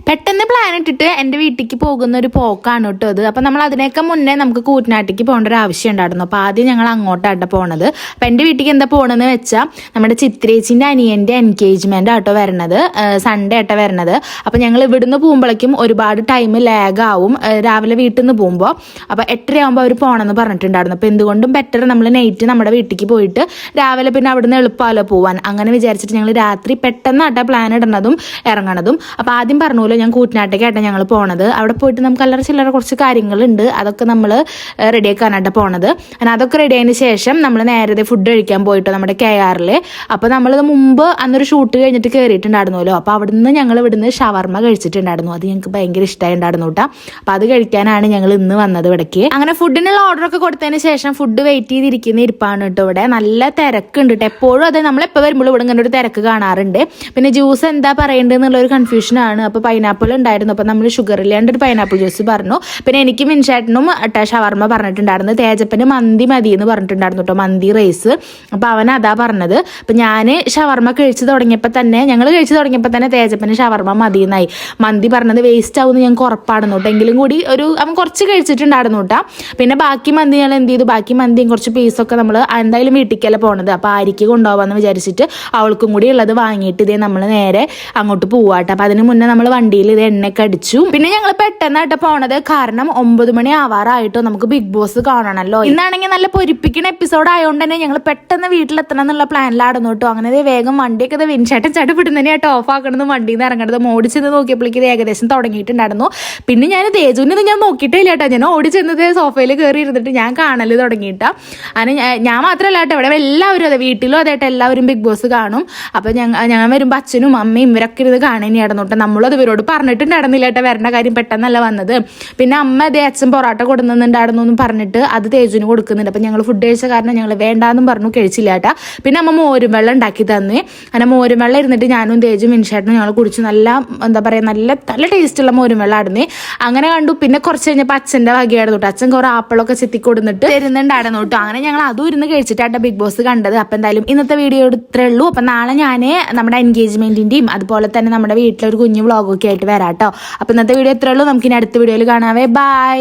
പെട്ടെന്ന് പ്ലാൻ ഇട്ടിട്ട് എൻ്റെ വീട്ടിലേക്ക് പോകുന്ന ഒരു പോക്കാണ് കേട്ടോ അത്. അപ്പം നമ്മൾ അതിനേക്കാൾ മുന്നേ നമുക്ക് കൂറ്റനാട്ടിലേക്ക് പോകേണ്ട ഒരു ആവശ്യം ഉണ്ടായിരുന്നു. അപ്പോൾ ആദ്യം ഞങ്ങൾ അങ്ങോട്ടാട്ടോ പോണത്. അപ്പം എൻ്റെ വീട്ടിലേക്ക് എന്താ പോകണമെന്ന് വെച്ചാൽ നമ്മുടെ ചിത്രേച്ചിൻ്റെ അനിയൻ്റെ എൻഗേജ്മെൻ്റ് ആട്ടോ വരണത്, സൺഡേ ആട്ടോ വരണത്. അപ്പം ഞങ്ങൾ ഇവിടുന്ന് പോകുമ്പോഴേക്കും ഒരുപാട് ടൈം ലാഗ് ആവും രാവിലെ വീട്ടിൽ നിന്ന് പോകുമ്പോൾ. അപ്പോൾ 8:30 ആകുമ്പോൾ അവർ പോകണമെന്ന് പറഞ്ഞിട്ടുണ്ടായിരുന്നു. അപ്പോൾ എന്തുകൊണ്ടും ബെറ്റർ നമ്മൾ നൈറ്റ് നമ്മുടെ വീട്ടിലേക്ക് പോയിട്ട് രാവിലെ പിന്നെ അവിടുന്ന് എളുപ്പമല്ലോ പോവാൻ. അങ്ങനെ വിചാരിച്ചിട്ട് ഞങ്ങൾ രാത്രി പെട്ടെന്നാട്ടോ പ്ലാൻ ഇടുന്നതും ഇറങ്ങണതും. അപ്പോൾ ആദ്യം പറഞ്ഞല്ലോ ഞാൻ കൂറ്റനാട്ടേക്കാട്ടോ ഞങ്ങൾ പോണത്. അവിടെ പോയിട്ട് നമുക്ക് അല്ലറ ചില്ലറ കുറച്ച് കാര്യങ്ങളുണ്ട്, അതൊക്കെ നമ്മൾ റെഡിയാക്കാനായിട്ട് പോണത്. അങ്ങനെ അതൊക്കെ റെഡി ആയതിന് ശേഷം നമ്മൾ നേരത്തെ ഫുഡ് കഴിക്കാൻ പോയിട്ടോ നമ്മുടെ KRL. അപ്പോൾ നമ്മളിത് മുമ്പ് അന്നൊരു ഷൂട്ട് കഴിഞ്ഞിട്ട് കയറിയിട്ടുണ്ടായിരുന്നല്ലോ. അപ്പോൾ അവിടുന്ന് ഞങ്ങൾ ഇവിടുന്ന് ഷവർമ്മ കഴിച്ചിട്ടുണ്ടായിരുന്നു. അത് ഞങ്ങൾക്ക് ഭയങ്കര ഇഷ്ടമായിട്ടുണ്ടായിരുന്നു കേട്ടോ. അപ്പോൾ അത് കഴിക്കാനാണ് ഞങ്ങൾ ഇന്ന് വന്നത് ഇവിടേക്ക്. അങ്ങനെ ഫുഡിനുള്ള ഓർഡറൊക്കെ കൊടുത്തതിന് ശേഷം ഫുഡ് വെയിറ്റ് ചെയ്തിരിക്കുന്ന ഇരിപ്പാണ് കേട്ടോ. ഇവിടെ നല്ല തിരക്കുണ്ട് കേട്ടോ. എപ്പോഴും അതെ, നമ്മളെപ്പോൾ വരുമ്പോൾ ഇവിടെ ഇങ്ങനെ ഒരു തിരക്ക് കാണാറുണ്ട്. പിന്നെ ജ്യൂസ് എന്താ പറയേണ്ടത് എന്നുള്ളൊരു കൺഫ്യൂഷനാണ്. അപ്പോൾ പൈനാപ്പിൾ ഉണ്ടായിരുന്നു. അപ്പോൾ നമ്മൾ ഷുഗർ ഇല്ലാണ്ട് ഒരു പൈനാപ്പിൾ ജ്യൂസ് പറഞ്ഞു. പിന്നെ എനിക്ക് മിൻഷേട്ടനും ഷവർമ്മ പറഞ്ഞിട്ടുണ്ടായിരുന്നു. തേജപ്പന് മന്തി മതി എന്ന് പറഞ്ഞിട്ടുണ്ടായിരുന്നു കേട്ടോ, മന്തി റൈസ്. അപ്പോൾ അവൻ അതാ പറഞ്ഞത്. അപ്പം ഞാൻ ഷവർമ്മ കഴിച്ചു തുടങ്ങിയപ്പോൾ തന്നെ തേജപ്പന് ഷവർമ്മ മതിയെന്നായി. മന്തി പറഞ്ഞത് വേസ്റ്റ് ആവുമെന്ന് ഞങ്ങൾക്ക് ഉറപ്പായിരുന്നു കേട്ടോ. എങ്കിലും കൂടി അവൻ കുറച്ച് കഴിച്ചിട്ടുണ്ടായിരുന്നു കേട്ടോ. പിന്നെ ബാക്കി മന്തി ഞങ്ങൾ എന്ത് ചെയ്തു, ബാക്കി മന്തിയും കുറച്ച് പീസൊക്കെ നമ്മൾ എന്തായാലും വീട്ടിലേക്കല്ല പോണത്. അപ്പോൾ ആര്യക്ക് കൊണ്ടുപോകാമെന്ന് വിചാരിച്ചിട്ട് അവൾക്കും കൂടി ഉള്ളത് വാങ്ങിയിട്ട് ഇതേ നമ്മൾ നേരെ അങ്ങോട്ട് പോവാട്ടോ. അപ്പം അതിന് മുന്നേ നമ്മൾ വണ്ടിയിൽ ഇത് എണ്ണയൊക്കെ അടിച്ചു. പിന്നെ ഞങ്ങൾ പെട്ടെന്നായിട്ട് പോണത്, കാരണം 9 മണി ആവാറായിട്ടോ. നമുക്ക് ബിഗ് ബോസ് കാണണമല്ലോ. ഇന്നാണെങ്കിൽ നല്ല പൊരിപ്പിക്കുന്ന എപ്പിസോഡ് ആയതുകൊണ്ട് തന്നെ ഞങ്ങൾ പെട്ടെന്ന് വീട്ടിലെത്തണം എന്നുള്ള പ്ലാനിലായിരുന്നു കേട്ടോ. അങ്ങനെ വേഗം വണ്ടിയൊക്കെ വിൻചേട്ടൻ ചടപിടുന്നതിനെ ആയിട്ട് ഓഫ് ആക്കണതും വണ്ടിയിൽ നിന്ന് ഇറങ്ങണത്. ഓടിച്ചെന്ന് നോക്കിയപ്പോഴേക്കും ഇത് ഏകദേശം തുടങ്ങിയിട്ടുണ്ടായിരുന്നു. പിന്നെ ഞാൻ തേജുവിനെ ഞാൻ നോക്കിയിട്ടേ ഇല്ല കേട്ടോ. ഞാൻ ഓടിച്ചെന്നത് സോഫയിൽ കയറി ഇരുന്നിട്ട് ഞാൻ കാണൽ തുടങ്ങിയിട്ടാ. അങ്ങനെ ഞാൻ മാത്രമല്ല കേട്ടോ, ഇവിടെ എല്ലാവരും അതെ, വീട്ടിലും അതായിട്ട് എല്ലാവരും ബിഗ് ബോസ് കാണും. അപ്പോൾ ഞാൻ വരുമ്പോൾ അച്ഛനും അമ്മയും ഇവരൊക്കെ ഇരുന്ന് കാണാനായിരുന്നു കേട്ടോ. നമ്മളത് ഇവരോട് പറഞ്ഞിട്ടുണ്ടായിരുന്നില്ല കേട്ടോ വരേണ്ട കാര്യം, പെട്ടെന്നല്ല വന്നത്. പിന്നെ അമ്മ അതേ അച്ഛൻ പൊറോട്ട കൊടുക്കുന്നുണ്ടായിരുന്നു എന്ന് പറഞ്ഞിട്ട് അത് തേജുവിന് കൊടുക്കുന്നുണ്ട്. അപ്പം ഞങ്ങൾ ഫുഡ് കഴിച്ച കാരണം ഞങ്ങൾ വേണ്ടാന്നും പറഞ്ഞു കഴിച്ചില്ല കേട്ടോ. പിന്നെ അമ്മ മോരും വെള്ളം ഉണ്ടാക്കി തന്നു. അങ്ങനെ മോരും വെള്ളം ഇരുന്നിട്ട് ഞാനും തേജും മിൻഷേട്ടനും ഞങ്ങൾ കുടിച്ചു. നല്ല എന്താ പറയുക, നല്ല ടേസ്റ്റുള്ള മോരും വെള്ളം ആയിരുന്നു. അങ്ങനെ കണ്ടു. പിന്നെ കുറച്ച് കഴിഞ്ഞപ്പോൾ അച്ഛൻ്റെ വകയായിരുന്നു കേട്ടോ. അച്ഛൻ കുറേ ആപ്പിളൊക്കെ ചെത്തി കൊടുത്തിട്ട് തരുന്നുണ്ടായിരുന്നു കേട്ടോ. അങ്ങനെ ഞങ്ങൾ അതും ഇരുന്ന് കഴിച്ചിട്ടാണ് ബിഗ് ബോസ് കണ്ടത്. അപ്പം എന്തായാലും ഇന്നത്തെ വീഡിയോ ഇത്രേ ഉള്ളൂ. അപ്പം നാളെ ഞാൻ നമ്മുടെ എൻഗേജ്മെന്റിന്റെയും അതുപോലെ തന്നെ നമ്മുടെ വീട്ടിലൊരു കുഞ്ഞു വ്ളോഗൊക്കെ ആയിട്ട് വരാം കേട്ടോ. അപ്പം ഇന്നത്തെ വീഡിയോ ഇത്രേ ഉള്ളൂ. നമുക്കിനി അടുത്ത വീഡിയോയിൽ കാണാവേ. ബൈ.